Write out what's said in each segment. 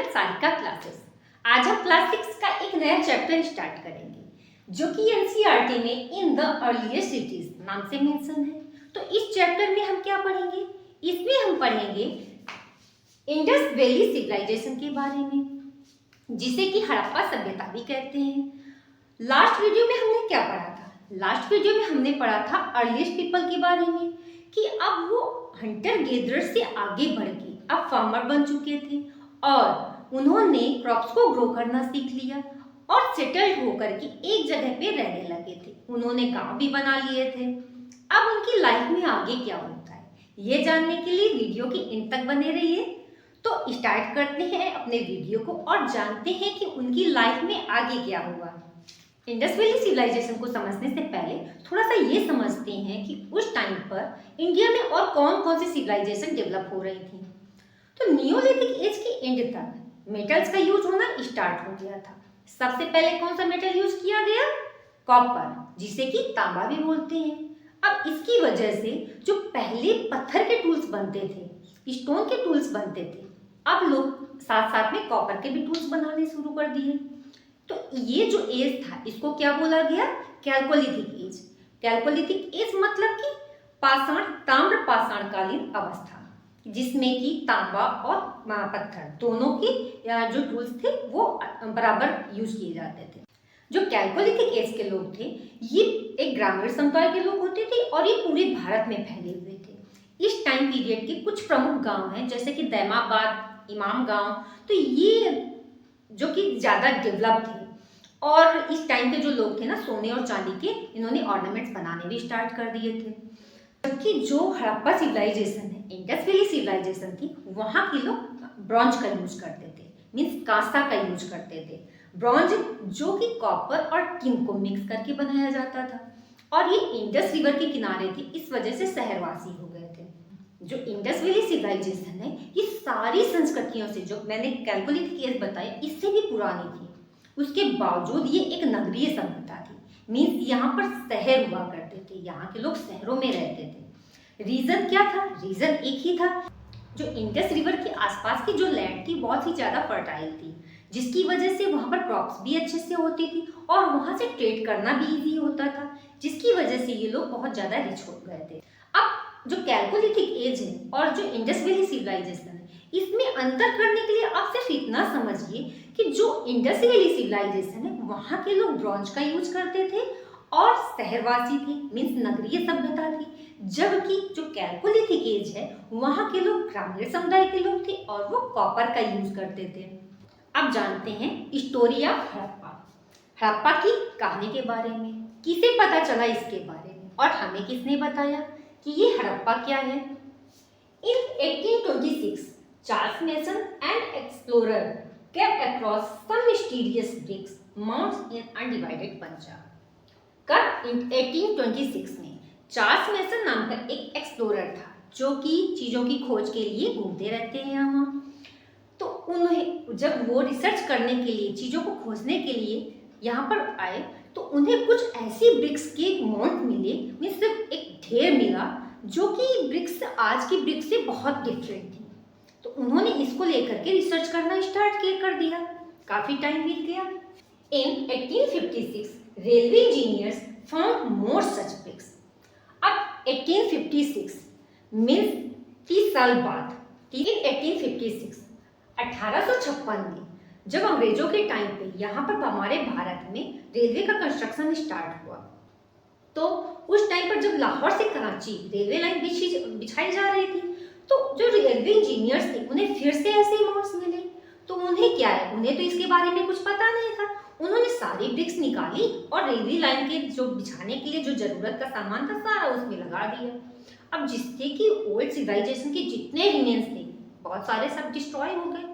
Sarika classes. आज हम class 6 का एक नया चैप्टर स्टार्ट करेंगे जो कि एनसीईआरटी में इन द अर्लीस्ट सिटीज नाम से मेंशन है। तो इस चैप्टर में हम क्या पढ़ेंगे? इसमें हम पढ़ेंगे इंडस वैली सिविलाइजेशन के बारे में, जिसे कि हड़प्पा सभ्यता भी कहते हैं। लास्ट वीडियो में हमने क्या पढ़ा था? लास्ट वीडियो में हमने पढ़ा था अर्लीस्ट पीपल के बारे में कि अब वो हंटर गेदरर से आगे बढ़ के अब फार्मर बन चुके थे और उन्होंने क्रॉप्स को ग्रो करना सीख लिया और सेटल्ड होकर के एक जगह पे रहने लगे थे। उन्होंने गांव भी बना लिए थे। अब उनकी लाइफ में आगे क्या होता है ये जानने के लिए वीडियो के एंड तक बने रहिए। तो स्टार्ट करते हैं अपने वीडियो को और जानते हैं कि उनकी लाइफ में आगे क्या हुआ। इंडस वैली सिविलाइजेशन को समझने से पहले थोड़ा सा ये समझते हैं कि उस टाइम पर इंडिया में और कौन कौन सी सिविलाइजेशन डेवलप हो रही थी। तो नियोलिथिक एज के एंड तक मेटल्स का यूज होना स्टार्ट हो गया था। सबसे पहले कौन सा मेटल यूज किया गया? कॉपर, जिसे कि तांबा भी बोलते हैं। अब इसकी वजह से जो पहले पत्थर के टूल्स बनते थे, स्टोन के टूल्स बनते थे, अब लोग साथ साथ में कॉपर के भी टूल्स बनाने शुरू कर दिए। तो ये जो एज था इसको क्या बोला गया? Chalcolithic as. कैल्कोलिथिक एज मतलब कि पाषाण ताम्र पाषाणकालीन अवस्था, जिसमें कि तांबा और पत्थर दोनों की जो टूल्स थे वो बराबर यूज किए जाते थे। जो कैल्कोलिथिक एज के लोग थे ये एक ग्रामीण समुदाय के लोग होते थे और ये पूरे भारत में फैले हुए थे। इस टाइम पीरियड के कुछ प्रमुख गांव हैं जैसे कि दैमाबाद, इमाम गांव, तो ये जो कि ज़्यादा डेवलप थे। और इस टाइम के जो लोग थे ना, सोने और चांदी के इन्होंने ऑर्नामेंट्स बनाने भी स्टार्ट कर दिए थे। जबकि जो हड़प्पा सिविलाइजेशन है, इंडस वैली सिविलाइजेशन थी, वहाँ के लोग ब्रॉन्ज का यूज करते थे, मीन्स कांसा का यूज करते थे। ब्रॉन्ज जो कि कॉपर और टिन को मिक्स करके बनाया जाता था और ये इंडस रिवर के किनारे थी, इस वजह से शहरवासी हो गए थे। जो इंडस वैली सिविलाइजेशन है ये सारी संस्कृतियों से, जो मैंने कैल्कोलिथिक एज बताया, इससे भी पुरानी थी। उसके बावजूद ये एक नगरीय सभ्यता थी, मीन्स यहाँ पर शहर हुआ करते थे, यहाँ के लोग शहरों में रहते थे। रीजन क्या था? रीजन एक ही था, जो इंडस रिवर के आसपास की जो लैंड थी बहुत ही ज़्यादा फर्टाइल थी, जिसकी वजह से वहाँ पर क्रॉप्स भी अच्छे से होती थी और वहाँ से ट्रेड करना भी ईजी होता था, जिसकी वजह से ये लोग बहुत ज़्यादा रिच हो गए थे। अब जो कैल्कोलिथिक एज है और जो इंडस वैली सिविलाइजेशन है, इसमें अंतर करने के लिए आप सिर्फ इतना समझिए कि जो इंडस वैली सिविलाइजेशन है वहाँ के लोग ब्रॉन्ज का यूज करते थे और शहरवासी थे, मीन्स नगरीय सभ्यता थी। जबकि जो कैल्कोलिथिक एज है वहाँ के लोग ग्रामीण समुदाय के लोग थे और वो कॉपर का यूज करते थे। अब जानते हैं स्टोरी ऑफ हड़प्पा, हड़प्पा की कहानी के बारे में। किसे पता चला इसके बारे में और हमें किसने बताया कि ये हड़प्पा क्या है? In 1826, Charles Mason, an explorer, came across some mysterious bricks mounds in undivided Punjab. कब? In 1826 में चार्ल्स मेसन नाम का एक एक्सप्लोरर था जो कि चीज़ों की खोज के लिए घूमते रहते हैं यहाँ। तो उन्हें जब वो रिसर्च करने के लिए, चीज़ों को खोजने के लिए यहाँ पर आए तो उन्हें कुछ ऐसी ब्रिक्स के माउंट मिले, मीन्स एक ढेर मिला जो कि ब्रिक्स आज की ब्रिक्स से बहुत डिफरेंट थी। तो उन्होंने इसको लेकर के रिसर्च करना स्टार्ट कर दिया। काफ़ी टाइम बीत गया। इन 1856 रेलवे इंजीनियर्स फाउंड मोर सच ब्रिक्स। अब 1856 मीन्स 30 साल बाद, इन 1856 1856 में जब अंग्रेजों के टाइम पे यहाँ पर हमारे भारत में रेलवे का कंस्ट्रक्शन स्टार्ट हुआ, तो उस टाइम पर जब लाहौर से कराची रेलवे लाइन बिछाई जा रही थी, तो जो रेलवे इंजीनियर्स थे उन्हें फिर से ऐसे माउंट्स मिले। तो उन्हें क्या है, उन्हें तो इसके बारे में कुछ पता नहीं था। उन्होंने सारी ब्रिक्स निकाली और रेलवे लाइन के जो बिछाने के लिए जो जरूरत का सामान था सारा उसमें लगा दिया। अब जिससे कि ओल्ड सिविलाइजेशन के जितने रिमेन्स थे बहुत सारे सब डिस्ट्रॉय हो गए।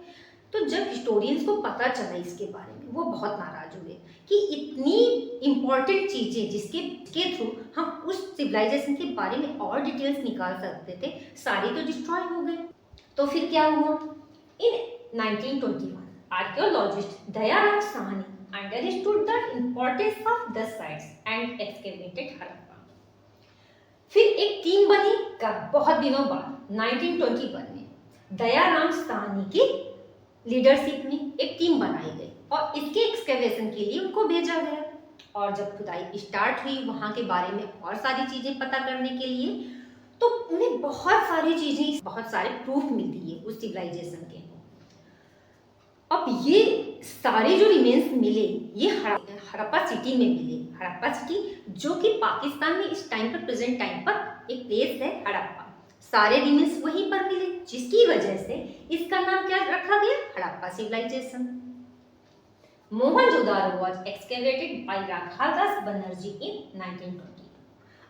तो जब हिस्टोरियंस को पता चला इसके बारे में, वो बहुत नाराज हुए कि इतनी इम्पॉर्टेंट चीज़ें जिसके थ्रू हम उस सिविलाइजेशन के बारे में और डिटेल्स निकाल सकते थे, सारी तो डिस्ट्रॉय हो गए। तो फिर क्या हुआ? इन 1921 archaeologist Dayaram Sahni understood the importance of the sites and excavated Harappa. फिर एक टीम बनी का बहुत दिनों बाद 1921 में दयाराम साहनी की लीडरशिप में एक टीम बनाई गई और इसके एक्सकैवेशन के लिए उनको भेजा गया। और जब खुदाई स्टार्ट हुई वहाँ के बारे में और सारी चीज़ें पता करने के लिए, तो उन्हें बहुत सारी चीज़ें, बहुत सारे प्रूफ मिलती है उस सिविलाइजेशन के। अब ये सारे जो रिमेन्स मिले ये हड़प्पा सिटी में मिले। हड़प्पा सिटी जो कि पाकिस्तान में इस टाइम पर, प्रेजेंट टाइम पर एक प्लेस है हड़प्पा। सारे रिमेन्स वहीं पर मिले, जिसकी वजह से इसका नाम क्या रखा गया, Harappa civilisation. Mohenjodaro was excavated by Rakhaldas Banerjee in 1920।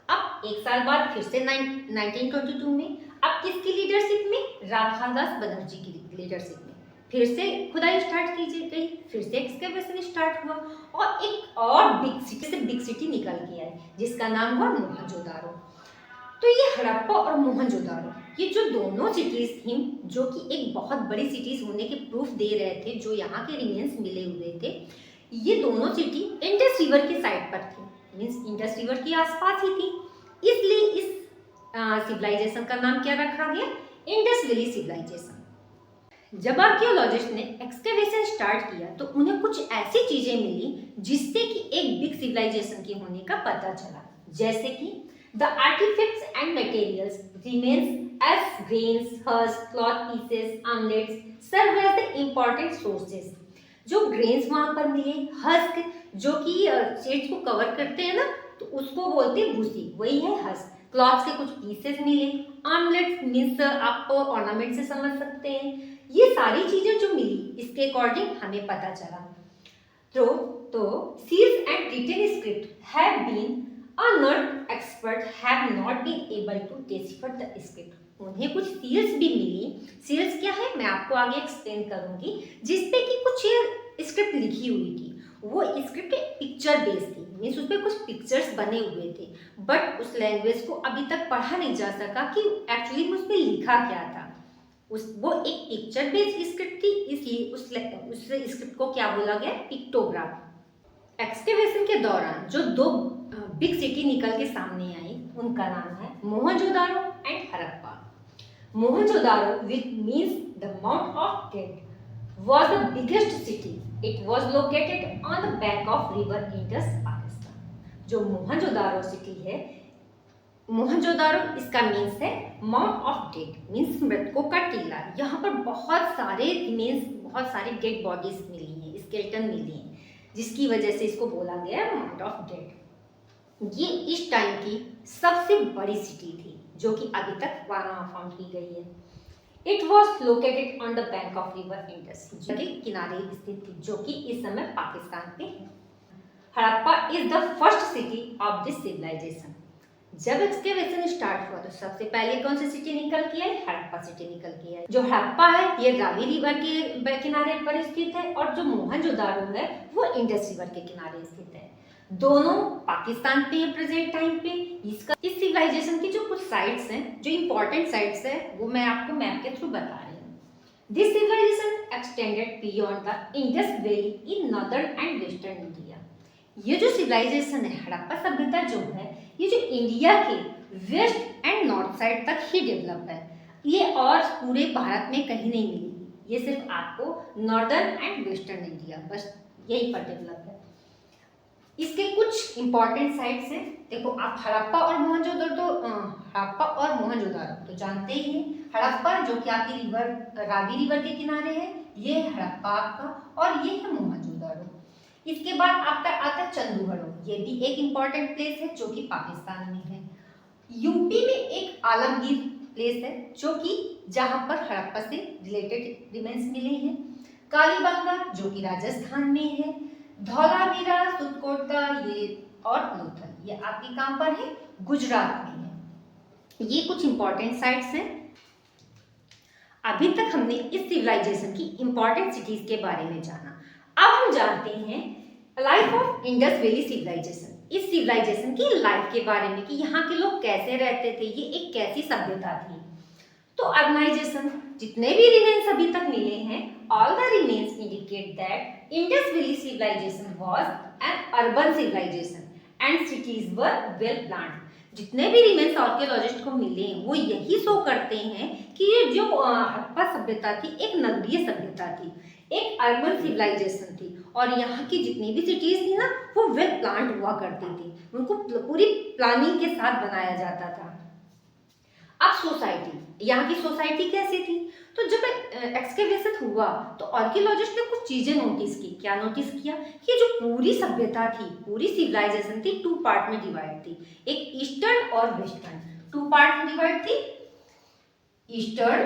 अब एक साल बाद फिर से 1922 में, अब किसकी लीडरशिप में, राखालदास बनर्जी की लीडरशिप में फिर से खुदाई स्टार्ट की गई, फिर से एक्सकेवेशन स्टार्ट हुआ और एक और बिग सिटी से बिग सिटी निकल के आई जिसका नाम हुआ मोहनजोदारो। तो ये हड़प्पा और मोहनजोदारो, ये जो दोनों सिटीज थी, जो कि एक बहुत बड़ी सिटीज होने के प्रूफ दे रहे थे, जो यहाँ के रिमेन्स मिले हुए थे, ये दोनों सिटी इंडस रिवर के साइड पर थी, मीन्स इंडस रिवर के आसपास ही थी। इसलिए इस सिविलाइजेशन का नाम क्या रखा गया, इंडस वैली सिविलाइजेशन। जब आर्कियोलॉजिस्ट ने एक्सकेवेशन स्टार्ट किया तो उन्हें कुछ ऐसी चीजें मिली जिससे कि एक बिग सिविलाइजेशन के होने का पता चला, जैसे कि the artifacts and materials remains as grains, husks, cloth pieces, amulets serve as the important sources। जो ग्रेन्स वहां पर मिले, हस्क जो कि सीड्स को कवर करते हैं ना, तो उसको बोलते हैं भूसी, वही है हस्क। क्लॉथ्स के कुछ पीसेस मिले, आर्मलेट्स मीन्स आप ऑर्नामेंट से समझ सकते हैं। ये सारी चीजें जो मिली इसके अकॉर्डिंग हमें पता चला। तो seals and written script have been unearthed expert have not been able to decipher the script। उन्हें कुछ सील्स भी मिली। सील्स क्या है मैं आपको आगे एक्सप्लेन करूंगी, जिसपे कि कुछ स्क्रिप्ट लिखी हुई थी। वो स्क्रिप्ट पिक्चर बेस्ड थी, मीन्स उसपे कुछ पिक्चर्स बने हुए थे, बट उस लैंग्वेज को अभी तक पढ़ा नहीं जा सका कि एक्चुअली में उसमें लिखा क्या था। वो एक पिक्चर बेस्ड स्क्रिप्ट थी, इसलिए उस स्क्रिप्ट को क्या बोला गया, पिक्टोग्राफ। एक्सकेवेशन के दौरान जो दो बिग सिटी निकल के सामने आई उनका नाम है Mohenjodaro and Harappa. Mohenjodaro which means the Mount of Dead was the biggest city। It was located on the bank of river Indus, Pakistan. जो मोहनजोदारो सिटी है, मोहनजोदारो इसका मीन्स है माउंट ऑफ डेड, मीन्स मृतकों का टीला। यहाँ पर बहुत सारे मीन्स बहुत सारे डेड बॉडीज मिली हैं, स्केलेटन मिली हैं, जिसकी वजह से इसको बोला गया माउंट ऑफ डेड। ये इस टाइम की सबसे बड़ी सिटी थी जो कि अभी तक वहाँ फाउंड की गई है। It was located on the bank of river Indus, जो कि किनारे स्थित थी, जो कि इस समय पाकिस्तान पे है। Harappa is the first city of this civilisation. जब एक्सकेवेशन स्टार्ट हुआ तो सबसे पहले कौन सी सिटी निकल के आई, हड़प्पा सिटी निकल के आई। जो हड़प्पा है ये रावी रिवर के किनारे पर स्थित है और जो मोहनजोदारो है वो इंडस रिवर के किनारे स्थित है। दोनों पाकिस्तान पे है प्रेजेंट टाइम पे। इस सिविलाइजेशन की जो कुछ साइट्स हैं, जो इंपॉर्टेंट साइट्स है, वो मैं आपको मैप के थ्रू बता रही हूँ। This civilisation extended beyond the Indus valley in northern and western India. ये जो सिविलाइजेशन है, हड़प्पा सभ्यता जो है, ये जो इंडिया के वेस्ट एंड नॉर्थ साइड तक ही डेवलप है। ये और पूरे भारत में कहीं नहीं मिलेगी, ये सिर्फ आपको नॉर्दर्न एंड वेस्टर्न इंडिया, बस यही पर डेवलप है। इसके कुछ इंपॉर्टेंट साइट्स हैं। देखो आप हड़प्पा और मोहनजोदारो तो जानते ही हैं। हड़प्पा जो कि आपकी रिवर रावी रिवर के किनारे है, ये है हड़प्पा आपका, और ये है मोहनजोदारो। इसके बाद आपका आता है चंदूगढ़, ये भी एक इंपॉर्टेंट प्लेस है जो कि पाकिस्तान में है। यूपी में एक आलमगीर प्लेस है जो कि जहां पर हड़प्पा से रिलेटेड रिमेन्स मिले हैं। कालीबंगा जो कि राजस्थान में है। धौलावीरा, सुतकोटा ये और लोथल ये आपके कहां पर है, गुजरात में है। ये कुछ इंपॉर्टेंट साइट्स हैं। अभी तक हमने इस सिविलाइजेशन की इंपॉर्टेंट सिटीज के बारे में जाना। अब हम जानते हैं life of Indus valley civilisation, इस सिविलाइजेशन की लाइफ के बारे में कि यहाँ के लोग कैसे रहते थे, ये एक कैसी सभ्यता थी। तो ऑर्गेनाइजेशन जितने भी रिमेन्स अभी तक मिले हैं, all the remains indicate that Indus valley civilisation was an urban civilisation and cities were well planned. जितने भी रिमेन्स आर्कियोलॉजिस्ट को मिले हैं वो यही शो करते हैं कि ये जो हड़प्पा सभ्यता थी एक नगरीय सभ्यता थी, एक अर्बन सिविलाइजेशन थी और यहाँ की जितनी भी सिटीज थी ना वो वेल प्लान्ड हुआ करती थी, उनको पूरी प्लानिंग के साथ बनाया जाता था। अब सोसाइटी, यहाँ की सोसाइटी कैसी थी? तो जब एक्सकेवेशन हुआ तो आर्कियोलॉजिस्ट ने कुछ चीजें नोटिस की। क्या नोटिस किया कि जो पूरी सभ्यता थी, पूरी सिविलाइजेशन थी, टू पार्ट में डिवाइड थी, एक ईस्टर्न और वेस्टर्न। टू पार्ट में डिवाइड थी, ईस्टर्न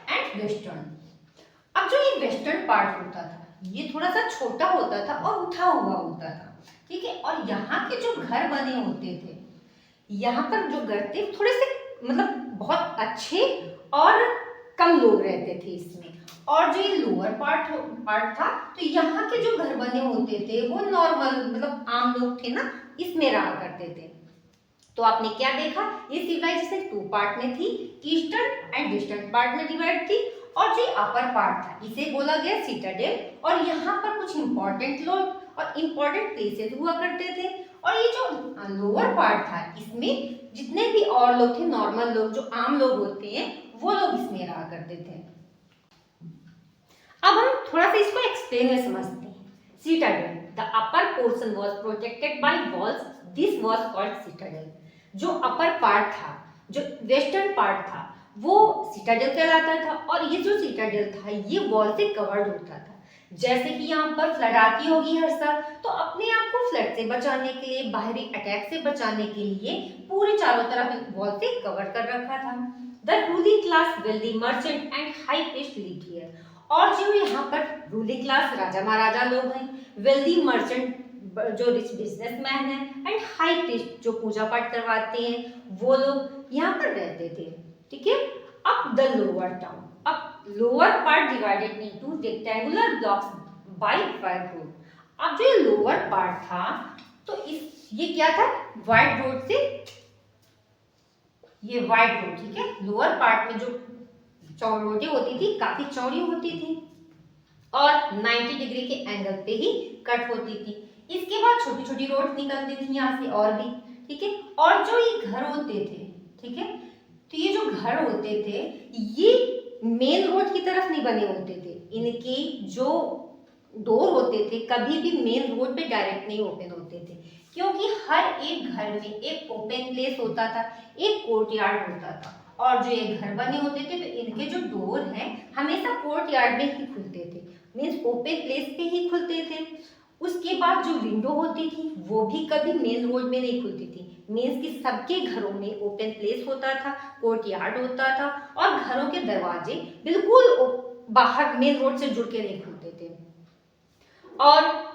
एंड वेस्टर्न। अब जो ये वेस्टर्न पार्ट होता था ये थोड़ा सा छोटा होता था और उठा हुआ होता था, ठीक है। और यहाँ के जो घर बने होते थे, यहाँ पर जो घर थे थोड़े से मतलब बहुत अच्छे और कम लोग रहते थे इसमें। और जो ये लोअर पार्ट था तो यहाँ के जो घर बने होते थे वो नॉर्मल मतलब आम लोग थे ना, इसमें रहा करते थे। तो आपने क्या देखा, ये सिविलाइजेशन टू पार्ट में थी, ईस्टर्न एंड वेस्टर्न पार्ट में डिवाइड थी। और जो अपर पार्ट था इसे बोला गया सिटाडेल, और यहाँ पर कुछ इंपॉर्टेंट लोग और इंपॉर्टेंट प्लेसेस हुआ करते थे। और ये जो लोअर पार्ट था इसमें जितने भी और लोग थे, नॉर्मल लोग जो आम लोग होते हैं, वो लोग इसमें रहा करते थे। अब हम थोड़ा सा इसको एक्सप्लेन में समझते हैं। Citadel, the upper portion was protected by walls, this was called Citadel. जो अपर पार्ट था, जो वेस्टर्न पार्ट था, वो सिटाडेल कहलाता था। और ये जो सिटाडेल था ये वॉल से कवर्ड होता था। जैसे कि यहाँ पर फ्लड आती होगी हर साल, तो अपने आप को फ्लड से बचाने के लिए, बाहरी अटैक से बचाने के लिए पूरे चारों तरफ वॉल से कवर कर रखा था। The ruling class, wealthy merchant and high priest lived here. और जो यहाँ पर रूलिंग क्लास राजा महाराजा लोग हैं, वेल्दी मर्चेंट जो रिच बिजनेसमैन है, एंड हाई प्रीस्ट जो पूजा पाठ करवाते हैं, वो लोग यहाँ पर रहते थे, ठीक है। अब द लोअर टाउन, अब lower part divided into rectangular blocks by fire road. अब जो ये लोअर पार्ट था तो ये क्या था, वाइड रोड से, ये वाइड रोड, ठीक है। लोअर पार्ट में जो रोडें होती थी काफी चौड़ी होती थी और 90 डिग्री के एंगल पे ही कट होती थी। इसके बाद छोटी छोटी रोड निकलती थी यहाँ से और भी, ठीक है। और जो ये घर होते थे, ठीक है, तो ये जो घर होते थे ये मेन रोड की तरफ नहीं बने होते थे। इनके जो डोर होते थे कभी भी मेन रोड पे डायरेक्ट नहीं ओपन होते थे, क्योंकि हर एक घर में एक ओपन प्लेस होता था, एक कोर्टयार्ड होता था। और जो ये घर बने होते थे तो इनके जो डोर हैं हमेशा कोर्टयार्ड में ही खुलते थे, मीन्स ओपन प्लेस पे ही खुलते थे। उसके बाद जो विंडो होती थी वो भी कभी मेन रोड में नहीं खुलती थी, मीन्स कि सबके घरों में ओपन प्लेस होता था, कोर्टयार्ड होता था, और घरों के दरवाजे बिल्कुल बाहर मेन रोड से जुड़ के नहीं खुलते थे। और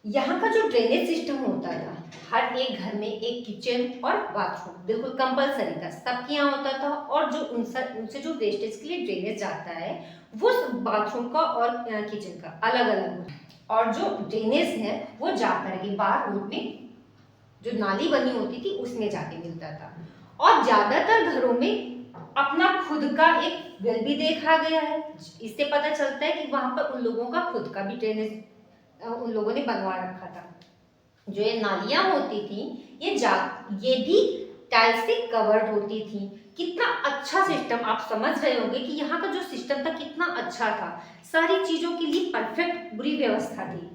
यहाँ का जो ड्रेनेज सिस्टम होता था, हर एक घर में एक किचन और बाथरूम बिल्कुल कंपलसरी था, सबके यहाँ होता था। और जो उनसे जो वेस्टेज के लिए ड्रेनेज जाता है वो बाथरूम का और किचन का अलग अलग होता है। और जो ड्रेनेज है वो जाकर के बाहर रोड में जो नाली बनी होती थी उसमें जाके मिलता था। और ज्यादातर घरों में अपना खुद का एक वेल भी देखा गया है, इससे पता चलता है कि वहां पर उन लोगों का खुद का भी ड्रेनेज उन लोगों ने बनवा रखा था। जो ये नालियां होती थी ये भी टाइल्स से कवर्ड होती थी। कितना अच्छा सिस्टम, आप समझ रहे होंगे कि यहाँ का जो सिस्टम था कितना अच्छा था, सारी चीजों के लिए परफेक्ट पूरी व्यवस्था थी।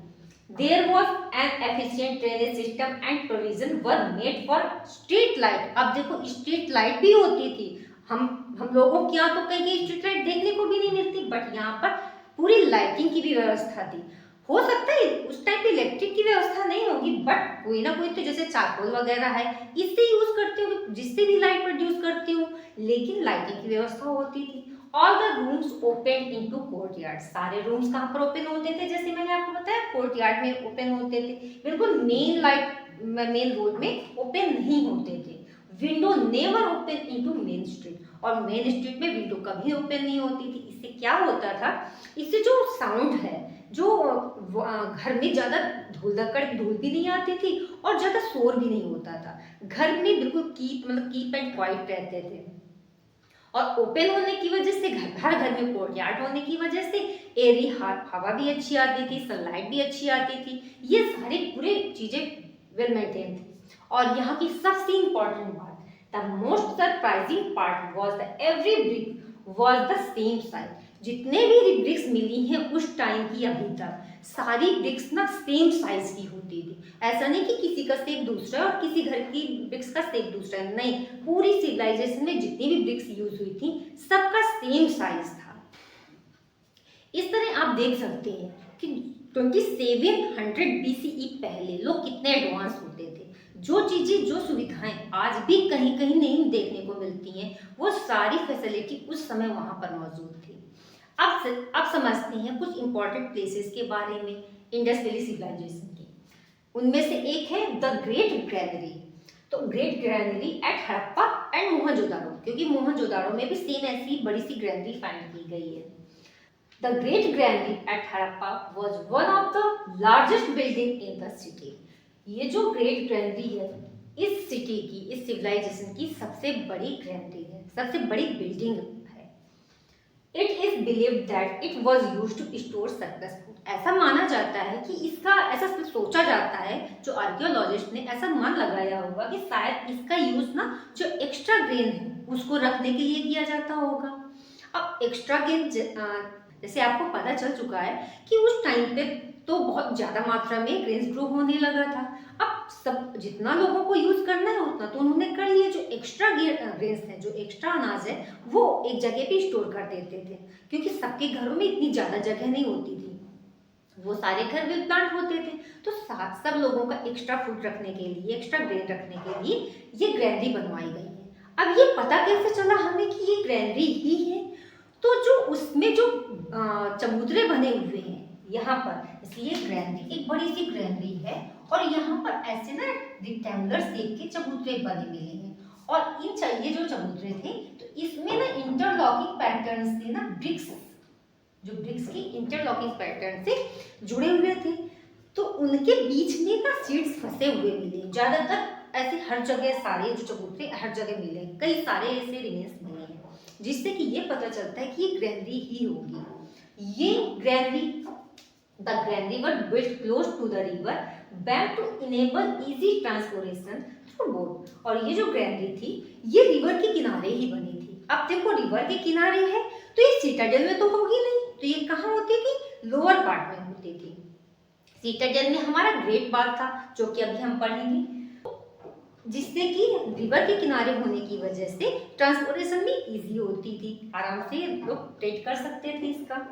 There was an efficient drainage system and provision were made for street light। अब देखो स्ट्रीट लाइट भी होती थी, हम लोगों के यहाँ तो कहीं स्ट्रीट लाइट देखने को भी नहीं मिलती, बट यहाँ पर पूरी लाइटिंग की भी व्यवस्था थी। हो सकता है उस टाइम पे इलेक्ट्रिक की व्यवस्था नहीं होगी, बट कोई ना कोई तो जैसे चारकोल वगैरह है इससे यूज करते हो, जिससे भी लाइट प्रोड्यूस करते हो, लेकिन लाइटिंग की व्यवस्था होती थी। All the rooms open into courtyard, सारे रूम्स कहाँ पर ओपन होते थे, जैसे मैंने आपको बताया कोर्टयार्ड में ओपन होते थे, बिल्कुल मेन रोड में ओपन नहीं होते थे। Window never open into main street, और मेन स्ट्रीट में विंडो कभी ओपन नहीं होती थी। इससे क्या होता था, इससे जो साउंड है, जो घर में ज्यादा धूल भी नहीं आती थी और ज्यादा शोर भी नहीं होता था, घर में बिल्कुल कीप एंड क्वाइट रहते थे। और ओपन होने की वजह से हर घर में कोर्टयार्ड होने की वजह से एयरी हवा भी अच्छी आती थी, सनलाइट भी अच्छी आती थी, ये सारी पूरी चीजें वेल मेंटेन थी। और यहाँ की सबसे इंपॉर्टेंट बात, the most surprising part was the every brick was the same size. जितने भी ब्रिक्स मिली हैं उस टाइम की अभी तक, सारी ब्रिक्स ना सेम साइज की होती थी। ऐसा नहीं कि किसी का स्टेप दूसरा है और किसी घर की ब्रिक्स का स्टेप दूसरा है, नहीं, पूरी सिविलाइजेशन में जितनी भी ब्रिक्स यूज हुई थी सबका सेम साइज था। इस तरह आप देख सकते हैं कि 2700 BCE पहले लोग कितने एडवांस होते थे। जो चीजें, जो सुविधाएं आज भी कहीं कहीं नहीं देखने को मिलती हैं, वो सारी फैसिलिटी उस समय वहां पर मौजूद थी। अब समझते हैं कुछ इंपॉर्टेंट प्लेसेस के बारे में इंडस वैली सिविलाइजेशन की। उनमें से एक है द ग्रेट ग्रैनरी। तो great granary at Harappa and Mohenjodaro, क्योंकि मोहनजोदारो में भी सेम ऐसी बड़ी सी ग्रैनरी फाइंड की गई है। The great granary at Harappa was one of the largest building in the city. ये जो ग्रेट ग्रैनरी है इस सिटी की, इस सिविलाइजेशन की सबसे बड़ी ग्रैनरी है, सबसे बड़ी बिल्डिंग है। It is believed that it was used to store surplus food. ऐसा माना जाता है कि इसका, ऐसा सोचा जाता है, जो आर्कियोलॉजिस्ट ने ऐसा मान लगाया होगा कि शायद इसका यूज ना जो एक्स्ट्रा ग्रेन है उसको रखने के लिए किया जाता होगा। अब एक्स्ट्रा ग्रेन जैसे आपको पता चल चुका है कि उस टाइम पे तो बहुत ज्यादा मात्रा में ग्रेन्स ग्रो होने लगा था। अब सब जितना लोगों को यूज करना है उतना तो उन्होंने कर लिया। जो एक्स्ट्रा ग्रेन्स है, जो एक्स्ट्रा अनाज है, वो एक जगह पे स्टोर कर देते थे, क्योंकि सबके घरों में इतनी ज्यादा जगह नहीं होती थी, वो सारे घर विल प्लांट होते थे। तो सब लोगों का एक्स्ट्रा फूड रखने के लिए, एक्स्ट्रा ग्रेन रखने के लिए ये ग्रैनरी बनवाई गई है। अब ये पता कैसे चला हमें कि ये ग्रैनरी ही है? तो जो उसमें जो चबूतरे बने हुए हैं यहाँ पर, इसलिए ग्रैनरी एक बड़ी सी ग्रैनरी है और यहाँ पर ऐसे ना रेक्टेंगुलर शेप के चबूतरे बने मिले हैं। और इन चाहिए जो चबूतरे थे तो इसमें ना इंटरलॉकिंग पैटर्न से ना ब्रिक्स, जो ब्रिक्स की इंटरलॉकिंग पैटर्न से जुड़े हुए थे, तो उनके बीच में ना सीड्स फंसे हुए मिले। ज्यादातर ऐसे हर जगह सारे जो चबूतरे हर जगह मिले, कई सारे ऐसे रिमेन्स मिले हैं, जिससे कि ये पता चलता है कि ये ग्रैनरी ही होगी। ये granary, the granary were built close to the river bank to enable easy transportation through boat. और ये जो ग्रैनरी थी ये रिवर के किनारे ही बनी थी। अब देखो रिवर के किनारे है तो ये सिटाडेल में तो होगी नहीं, तो ये कहाँ होती थी? लोअर पार्ट में होती थी। सिटाडेल में हमारा ग्रेट बाग था, जो कि अभी हम पढ़ेंगे, जिससे कि रिवर के किनारे होने की वजह से ट्रांसपोर्टेशन भी इजी होती थी, आराम से लोग ट्रेड कर सकते थे इसका।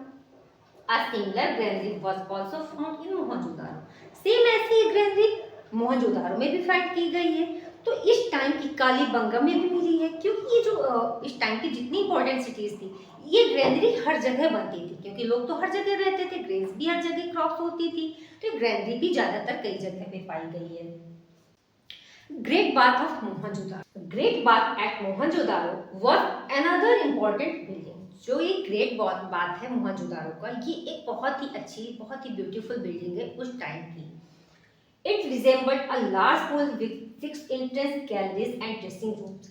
A similar granary was also found in Mohenjodaro. Same ऐसी ग्रैनरी मोहनजोदारो में भी फाइंड की गई है। तो इस टाइम की कालीबंगा में भी मिली है, क्योंकि ये जो इस टाइम की जितनी इंपॉर्टेंट सिटीज थी ये ग्रैनरी हर जगह बनती थी, क्योंकि लोग तो हर जगह रहते थे, ग्रेन्स भी हर जगह क्रॉप्स होती थी, तो ग्रैनरी भी ज्यादातर कई जगह पे पाई गई है। Great bath of Mohenjodaro. Great bath eight Mohenjodaro was another important building. जो ये ग्रेट बाथ है मोहनजोदारो का, ये एक बहुत ही अच्छी, बहुत ही ब्यूटीफुल बिल्डिंग है उस टाइम की। It resembled a large pool with 6 entrance galleries and dressing rooms.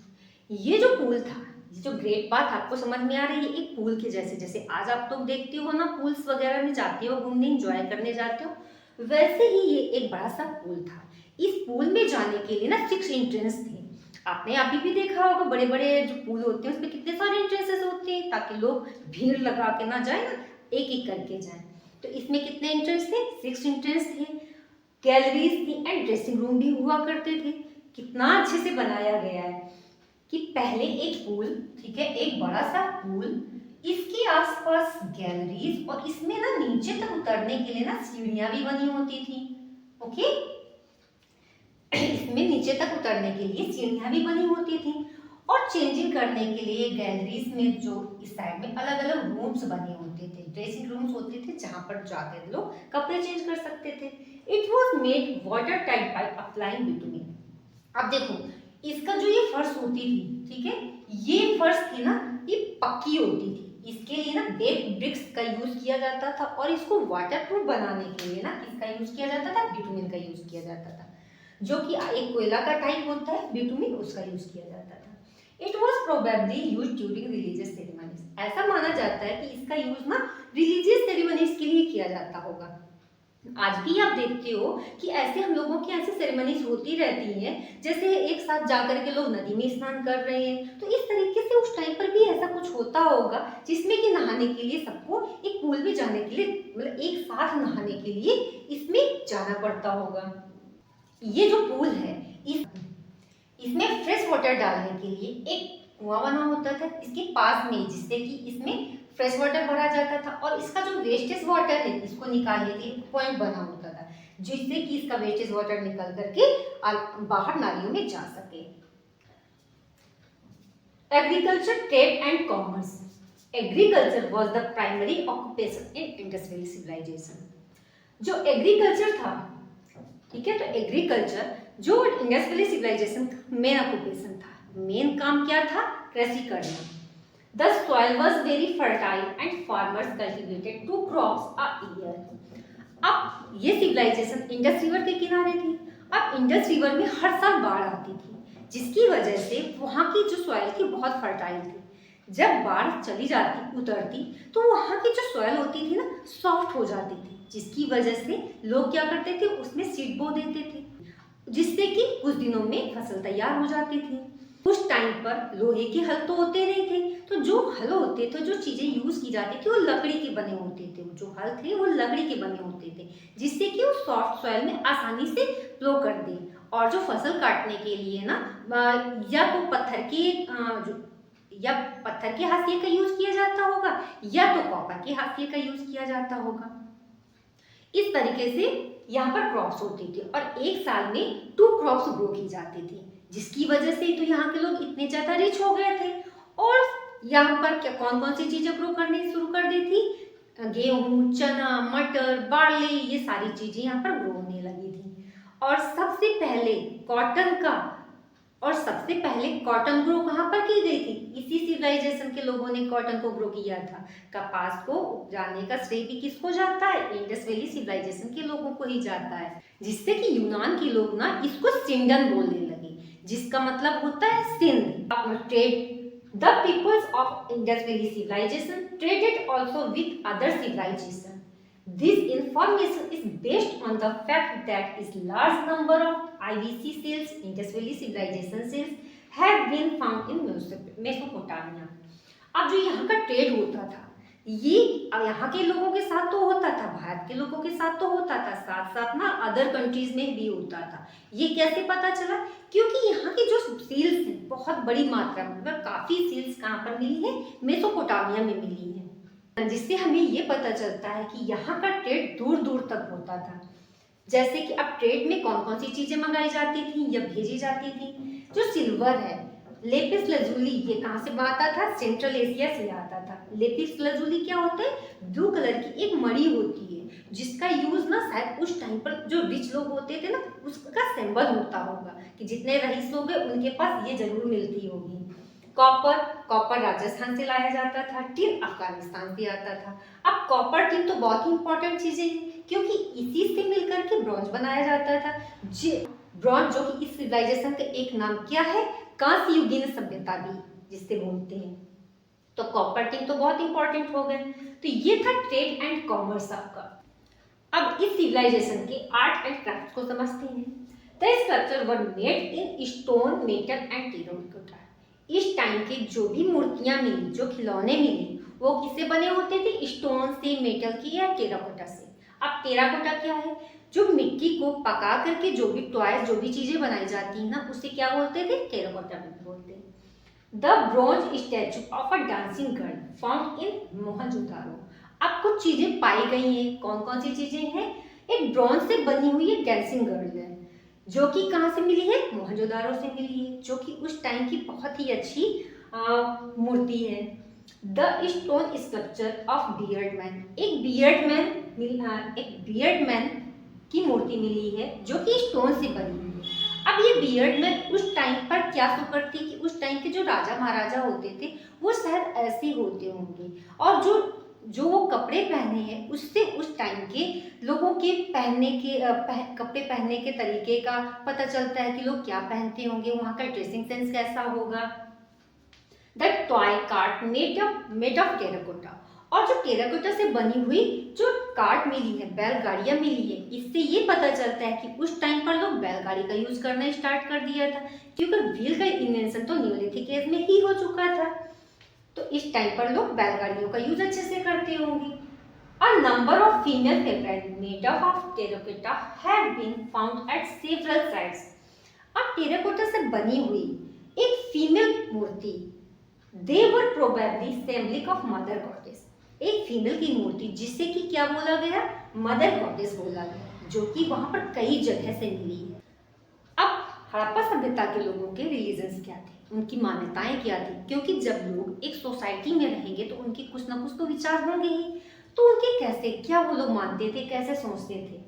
ये जो पूल था, ये जो ग्रेट बाथ आपको समझ में आ रही है, एक पूल के जैसे, जैसे आज आप लोग देखते हो ना पूल्स वगैरह में जाते हो घूमने, एंजॉय करने जाते हो, वैसे ही ये एक बड़ा सा पूल था। इस पूल में जाने के लिए ना 6 एंट्रेंस थे। आपने अभी भी देखा होगा बड़े बड़े जो पूल होते हैं उसमें कितने सारे एंट्रेंसेस होते हैं, ताकि लोग भीड़ लगा के ना जाए ना, एक एक करके जाए। तो इसमें कितने एंट्रेंस थे? 6 एंट्रेंस थे, गैलरीज थी एंड ड्रेसिंग रूम भी हुआ करते थे। कितना अच्छे से बनाया गया है कि पहले एक पूल, ठीक है, एक बड़ा सा पूल, इसके आसपास गैलरीज, और इसमें ना नीचे तक उतरने के लिए ना सीढ़ियां भी बनी होती थी। ओके, इसमें नीचे तक उतरने के लिए सीढ़ियां भी बनी होती थी, और चेंजिंग करने के लिए गैलरीज में जो इस साइड में अलग अलग रूम्स बने होते थे, ड्रेसिंग रूम्स होते थे, जहां पर जाकर लोग कपड़े चेंज कर सकते थे। It was made water tight by applying bitumen. अब देखो इसका जो ये फर्श होती थी, ठीक है, ये फर्श थी ना, ये पक्की होती थी। इसके लिए ना बेक ब्रिक्स का यूज किया जाता था, और इसको वाटरप्रूफ बनाने के लिए ना किसका यूज किया जाता था? बिटुमिन का यूज किया जाता था, जो कि एक कोयला का टाइप होता है बिटुमिन, उसका यूज किया जाता था। It was probably use during religious ceremonies. ऐसा माना जाता है कि इसका यूज ना रिलीजियस सेरेमनीज के लिए किया जाता होगा। आज भी आप देखते हो कि ऐसे हम लोगों की ऐसी सेरेमनीज होती रहती हैं, जैसे एक साथ जाकर के लोग नदी में स्नान कर रहे हैं, तो इस तरीके से उस टाइम पर भी ऐसा कुछ होता होगा जिसमें कि नहाने के लिए सबको एक पूल में जाने के लिए, मतलब एक साथ नहाने के लिए इसमें जाना पड़ता होगा। ये जो पूल है इसमें फ्रेश वाटर डालने के लिए एक कुआं बना होता था इसके पास में, जिससे कि इसमें फ्रेश वाटर भरा जाता था और इसका जो वेस्टेज वाटर है इसको निकालने के लिए पॉइंट बना होता था, जिससे कि इसका वेस्टेज वाटर निकल करके बाहर नालियों में जा सके। Agriculture, trade and commerce. Agriculture was the primary occupation in industrial civilisation. जो एग्रीकल्चर था, ठीक है, तो एग्रीकल्चर जो इंडस्ट्रियल सिविलाइजेशन का मेन ऑक्यूपेशन था, मेन काम क्या था, कृषि करना। The soil was very fertile and farmers cultivated 2 crops a year. अब ये सिविलाइजेशन इंडस रिवर के किनारे थी। अब इंडस रिवर में हर साल बाढ़ आती थी, जिसकी वजह से वहाँ की जो सॉइल थी बहुत फर्टाइल थी। जब बाढ़ चली जाती, उतरती, तो वहाँ की जो सॉइल होती थी ना, सॉफ्ट हो जाती थी, जिसकी वजह से लोग क्या करते थे, उसमें सीड बो देते थे, जिससे कि कुछ दिनों में फसल तैयार हो जाती थी। उस टाइम पर लोहे के हल तो होते नहीं थे, तो जो हल होते थे, जो चीजें यूज की जाती थी, वो लकड़ी के बने होते थे। जो हल थे वो लकड़ी के बने होते थे, जिससे कि वो सॉफ्ट सॉइल में आसानी से फ्लो कर दे। और जो फसल काटने के लिए ना, या तो पत्थर के हाशिए का यूज किया जाता होगा, या तो कॉपर के हाशिए का यूज किया जाता होगा। इस तरीके से यहाँ पर क्रॉप्स होती थी और एक साल में 2 क्रॉप्स ग्रो की जाती थी, जिसकी वजह से तो यहाँ के लोग इतने ज्यादा रिच हो गए थे। और यहाँ पर क्या कौन कौन सी चीजें ग्रो करनी शुरू कर दी थी, गेहूं, चना, मटर, बार्ली, ये सारी चीजें यहाँ पर ग्रो होने लगी थी। और सबसे पहले कॉटन ग्रो कहाँ पर की गई थी, इसी सिविलाइजेशन के लोगों ने कॉटन को ग्रो किया था। कपास को उपजाने का श्रेय भी किसको जाता है, इंडस वैली सिविलाइजेशन के लोगों को ही जाता है, जिससे कि यूनान के लोग ना इसको सिंडन बोलने लगे, जिसका मतलब होता है Sindh. Trade, the peoples of Indus Valley civilization traded also with other civilization. This information is based on the fact that is large number of IVC seals, Indus Valley civilization seals, have been found in Mesopotamia. अब जो यहाँ का trade होता था, ये यहाँ के लोगों के साथ तो होता था, भारत के लोगों के साथ तो होता था, साथ साथ ना अदर कंट्रीज में भी होता था। ये कैसे पता चला, क्योंकि यहाँ की जो सील्स हैं बहुत बड़ी मात्रा में, मतलब काफी सील्स कहाँ पर मिली है, मेसोपोटामिया में मिली है, जिससे हमें ये पता चलता है कि यहाँ का ट्रेड दूर दूर तक होता था। जैसे कि अब ट्रेड में कौन कौन सी चीजें मंगाई जाती थी या भेजी जाती थी, जो सिल्वर है, लेपिस लजुली, ये कहाँ से आता था, सेंट्रल एशिया से आता था। लेपिस लजुली क्या होता है, ब्लू कलर की एक मणि होती है, जिसका यूज ना शायद उस टाइम पर जो रिच लोग होते थे ना, उसका सिंबल होता होगा कि जितने रईस लोग हैं उनके पास ये जरूर मिलती होगी। कॉपर राजस्थान से लाया जाता था, टिन अफगानिस्तान से आता था। अब कॉपर टिन तो बहुत ही इंपॉर्टेंट चीजें हैं, क्योंकि इसी से मिलकर के ब्रॉन्ज बनाया जाता था। ब्रॉन्ज जो कि इस सिविलाइजेशन का एक नाम क्या है, कांस्य युगीन सभ्यता भी जिससे बोलते हैं। तो कॉपर टिन तो बहुत इंपॉर्टेंट हो गए। तो ये था ट्रेड एंड कॉमर्स आपका। अब इस सिविलाइजेशन के आर्ट एंड क्राफ्ट को समझते हैं। The sculpture were made in stone, metal and terracotta. इस टाइम के जो भी मूर्तियां मिली, जो खिलौने मिले, वो किससे बने होते थे, स्टोन से, मेटल की या टेराकोटा से। अब टेराकोटा क्या है, जो मिट्टी को पका करके जो भी टॉयज, जो भी चीजें बनाई जाती है ना, उसे क्या बोलते थे, टेराकोटा बोलते हैं। The bronze statue of a dancing girl found in Mohenjodaro. अब कुछ चीजें पाई गई हैं, कौन कौन सी चीजें हैं, एक ब्रॉन्ज से बनी हुई एक डांसिंग गर्ल है, जो कि कहाँ से मिली है, मोहनजोदारो से मिली है, जो कि उस टाइम की बहुत ही अच्छी मूर्ति है। The stone sculpture of beard man, एक बियर्ड मैन की मूर्ति मिली है, जो कि स्टोन से बनी हुई है। अब ये बियर्ड मैन उस टाइम पर क्या शो करती है कि उस टाइम के जो राजा महाराजा होते थे वो शायद ऐसे होते होंगे, और जो वो कपड़े पहने हैं उससे उस टाइम के लोगों के कपड़े पहनने के तरीके का पता चलता है कि लोग क्या पहनते होंगे, वहाँ का ड्रेसिंग सेंस कैसा होगा। The toy cart made of terracotta और जो टेराकोटा से बनी हुई जो कार्ट मिली है, बैलगाड़ियां मिली है, इससे ये पता चलता है कि उस टाइम पर लोग बैलगाड़ी का यूज करना स्टार्ट कर दिया था, क्योंकि व्हील का इन्वेंशन तो न्यूलिथिक एज में ही हो चुका था। तो इस टाइम पर लोग बैलगाड़ियों का यूज अच्छे से करते होंगे। A number of female fabric made up of terracotta have been found at several sites. अब टेराकोटा से बनी हुई एक फीमेल मूर्ति, they were probably symbolic of mother goddess. एक फीमेल की मूर्ति जिससे कि क्या बोला गया, मदर गॉडेस बोला गया, जो कि वहां पर कई जगह से मिली है। अब हड़प्पा सभ्यता के लोगों के रिलीजन्स क्या थे, उनकी मान्यताएं क्या थी, क्योंकि जब लोग एक सोसाइटी में रहेंगे तो उनके कुछ ना कुछ तो विचार होंगे ही, तो उनके कैसे क्या वो लोग मानते थे, कैसे सोचते थे।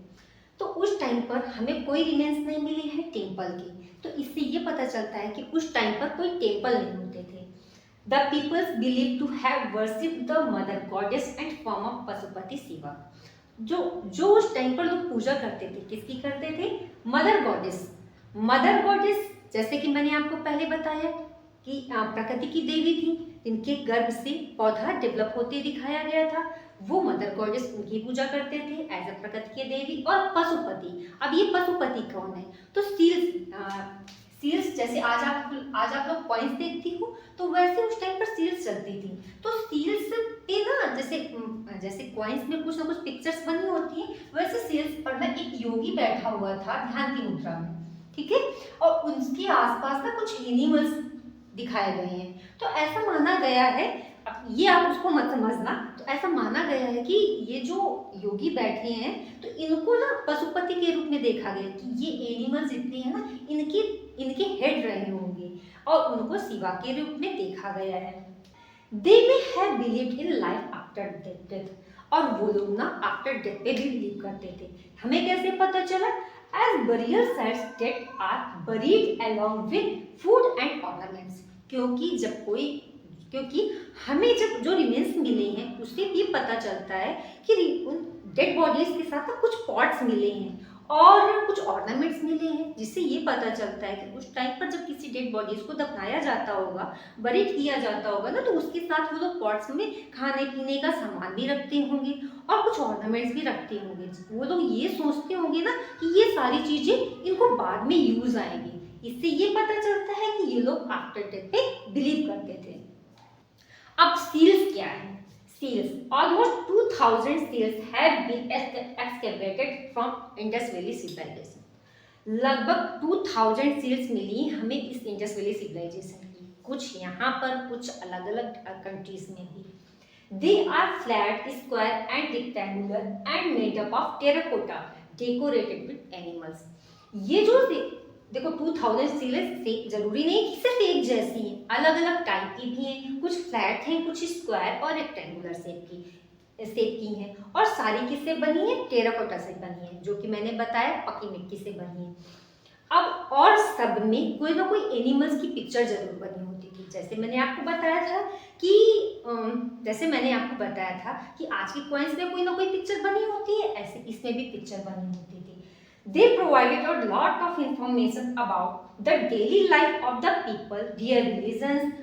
तो उस टाइम पर हमें कोई रिमेंस नहीं मिली है टेम्पल की, तो इससे ये पता चलता है कि उस टाइम पर कोई टेम्पल नहीं होते थे। The peoples believe to have worship the mother goddess and form of Pashupati Shiva. जो उस टाइम पर लोग पूजा करते थे, किसकी करते थे, मदर गॉडेस। मदर गॉडेस जैसे कि मैंने आपको पहले बताया कि प्रकृति की देवी थी, इनके गर्भ से पौधा डेवलप होते दिखाया गया था, वो मदर गॉडेस उनकी पूजा करते थे एज अ प्रकृति की देवी। और पशुपति, अब ये पशुपति कौन है, तो सील्स जैसे आज आप लोग कॉइन्स देखती हो, तो वैसे उस टाइम पर सील्स चलती थी। तो सील्स पे ना जैसे कॉइन्स में कुछ ना कुछ पिक्चर्स बनी होती है, वैसे सील्स पर ना एक योगी बैठा हुआ था ध्यान की मुद्रा में, ठीक है, और उसके आसपास ना कुछ एनिमल्स दिखाए गए हैं। तो ऐसा माना गया है, अब ये आप उसको मत समझना, तो ऐसा माना गया है कि ये जो योगी बैठे हैं तो इनको ना पशुपति के रूप में देखा गया कि ये एनिमल्स जितने हैं ना इनके हेड रहे होंगे, और उनको शिवा के रूप में देखा गया है। They may have believed in life after death, और वो लोग ना आफ्टर डेथ पे भी बिलीव करते थे। हमें कैसे पता चला, as burial sites that are buried along with food and ornaments, क्योंकि हमें जब जो रिमेन्स मिले हैं उससे ये पता चलता है कि उन डेड बॉडीज के साथ ना कुछ पॉट्स मिले हैं और कुछ ऑर्नामेंट्स मिले हैं, जिससे ये पता चलता है कि उस टाइम पर जब किसी डेड बॉडीज को दफनाया जाता होगा, बरीड किया जाता होगा ना, तो उसके साथ वो लोग पॉट्स में खाने पीने का सामान भी रखते होंगे और कुछ ऑर्नामेंट्स भी रखते होंगे। वो लोग ये सोचते होंगे ना कि ये सारी चीजें इनको बाद में यूज आएंगी। इससे ये पता चलता है कि ये लोग आफ्टर डेथ पे बिलीव करते थे। अब सील्स क्या है, seals. Almost 2000 seals have been excavated from Indus Valley civilization. लगभग 2000 सील्स मिली हमें इस इंडस वैली सिविलाइजेशन की, कुछ यहाँ पर कुछ अलग अलग कंट्रीज में भी। They are flat, square and rectangular and made up of terracotta decorated with animals. ये जो देखो 2000 सील्स जरूरी नहीं कि सिर्फ एक जैसी हैं, अलग अलग टाइप की भी हैं, कुछ फ्लैट हैं, कुछ स्क्वायर और रेक्टेंगुलर शेप की हैं, और सारी किससे बनी है, टेराकोटा से बनी है, जो कि मैंने बताया पकी मिट्टी से बनी है। अब और सब में कोई ना कोई एनिमल्स की पिक्चर जरूर बनी होती थी। जैसे मैंने आपको बताया था कि आज के कॉइन्स में कोई ना कोई पिक्चर बनी होती है, ऐसे इसमें भी पिक्चर बनी होती थी। They provided a lot of information about the daily life of the people, their religions,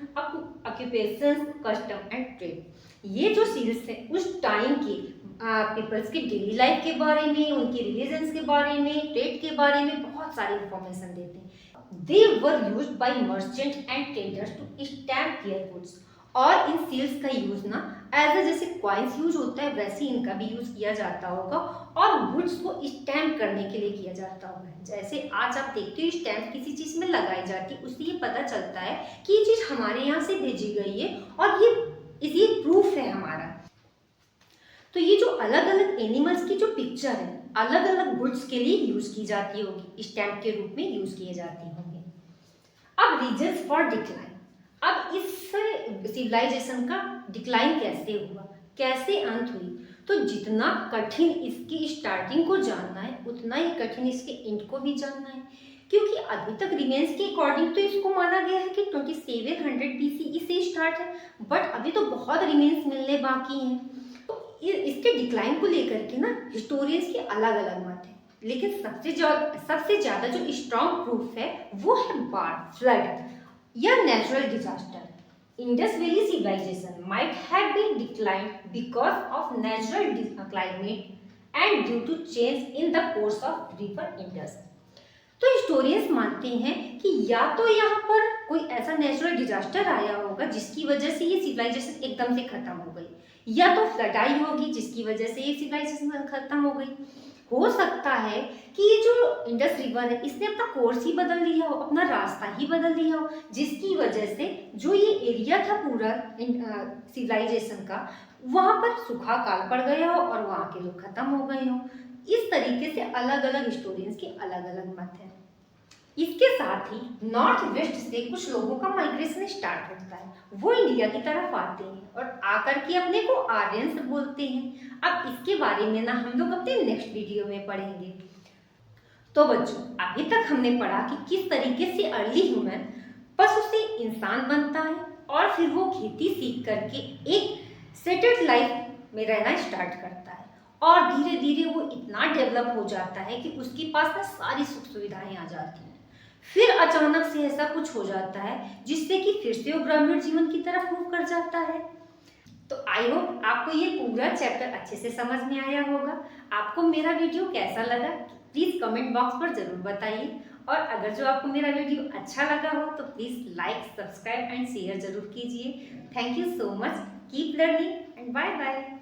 occupations, custom and trade. ये जो सील्स हैं उस टाइम के पीपल्स की डेली लाइफ के बारे में, उनके रिलीजन्स के बारे में, ट्रेड के बारे में बहुत सारी इंफॉर्मेशन देते हैं। They were used by merchants and traders to stamp their goods. और इन सील्स का यूज ना जैसे कॉइन्स यूज होता है वैसे इनका भी यूज किया जाता होगा, और गुड्स को स्टैम्प करने के लिए किया जाता होगा। जैसे आज आप देखते हो स्टैम्प किसी चीज में लगाई जाती है, उससे ये पता चलता है कि ये चीज हमारे यहाँ से भेजी गई है और ये प्रूफ है हमारा। तो ये जो अलग अलग एनिमल्स की जो पिक्चर है अलग अलग गुड्स के लिए यूज की जाती होगी, स्टैम्प के रूप में यूज किए जाते होंगे। अब रीजन्स फॉर डिक्लाइन, अब इस सिविलाइजेशन का डिक्लाइन कैसे हुआ, कैसे अंत हुई, तो जितना कठिन इसकी स्टार्टिंग को जानना है उतना ही कठिन इसके एंड को भी जानना है, क्योंकि अभी तक रिमेन्स के अकॉर्डिंग तो इसको माना गया है कि 2700 BCE से स्टार्ट है, बट अभी तो बहुत रिमेन्स मिलने बाकी हैं। तो इसके डिक्लाइन को लेकर के ना हिस्टोरियंस के अलग अलग मत है, लेकिन सबसे ज़्यादा जो स्ट्रॉन्ग प्रूफ है वो है बाढ़, फ्लड या natural disaster. Indus Valley civilization might have been declined because of natural climate and due to change in the course of river Indus. तो हिस्टोरियंस मानते हैं कि या तो यहाँ पर कोई ऐसा नेचुरल डिजास्टर आया होगा जिसकी वजह से ये सिविलाइजेशन एकदम से खत्म हो गई, या तो फ्लड आई होगी जिसकी वजह से ये सिविलाइजेशन खत्म हो गई। हो सकता है कि ये जो इंडस रिवर है इसने अपना कोर्स ही बदल लिया हो, अपना रास्ता ही बदल लिया हो, जिसकी वजह से जो ये एरिया था पूरा सिविलाइजेशन का, वहाँ पर सूखा काल पड़ गया हो और वहाँ के लोग खत्म हो गए हों। इस तरीके से अलग अलग हिस्टोरियंस के अलग अलग मत हैं। इसके साथ ही नॉर्थ वेस्ट से कुछ लोगों का माइग्रेशन स्टार्ट होता है, वो इंडिया की तरफ आते हैं और आकर के अपने को आर्यंस बोलते हैं। अब इसके बारे में ना हम लोग अपने नेक्स्ट वीडियो में पढ़ेंगे। तो बच्चों, अभी तक हमने पढ़ा कि किस तरीके से अर्ली ह्यूमन पशु से इंसान बनता है और फिर वो खेती सीख करके एक सेटल्ड लाइफ में रहना स्टार्ट करता है और धीरे धीरे वो इतना डेवलप हो जाता है कि उसके पास ना सारी सुख सुविधाएं आ जाती हैं। फिर अचानक से ऐसा कुछ हो जाता है जिससे कि फिर से वो ग्रामीण जीवन की तरफ मूव कर जाता है। तो आई होप आपको ये पूरा चैप्टर अच्छे से समझ में आया होगा। आपको मेरा वीडियो कैसा लगा प्लीज़ कमेंट बॉक्स पर ज़रूर बताइए, और अगर जो आपको मेरा वीडियो अच्छा लगा हो तो please like, subscribe and share ज़रूर कीजिए। Thank you so much, keep learning and bye bye.